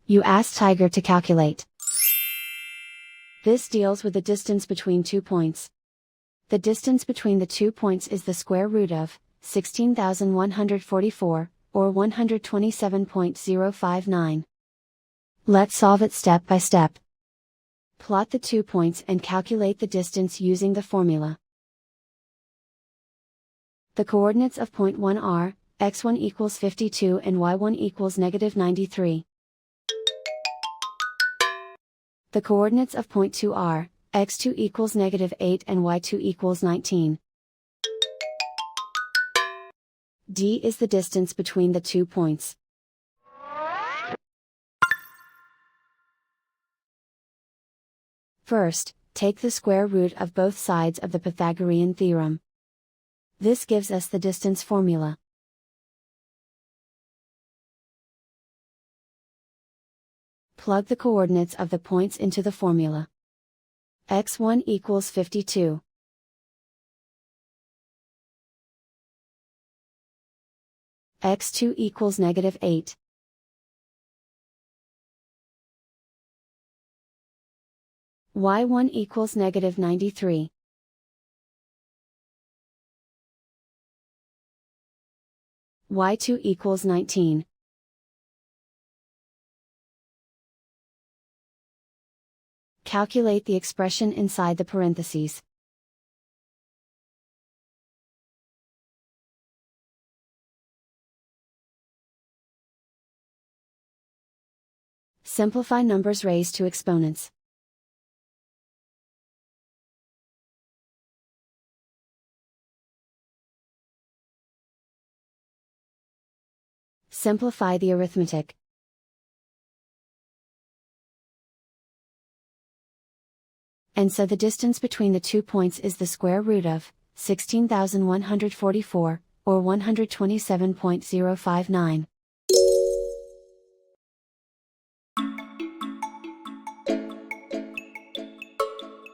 You ask Tiger to calculate. This deals with the distance between 2 points. The distance between the 2 points is the square root of 16,144, or 127.059. Let's solve it step by step. Plot the 2 points and calculate the distance using the formula. The coordinates of point 1 are, x1 equals 52 and y1 equals negative 93. The coordinates of point 2 are, x2 equals negative 8 and y2 equals 19. D is the distance between the 2 points. First, take the square root of both sides of the Pythagorean theorem. This gives us the distance formula. Plug the coordinates of the points into the formula. x1 equals 52. x2 equals negative 8. y1 equals negative 93. y2 equals 19. Calculate the expression inside the parentheses. Simplify numbers raised to exponents. Simplify the arithmetic. And so the distance between the 2 points is the square root of 16,144, or 127.059.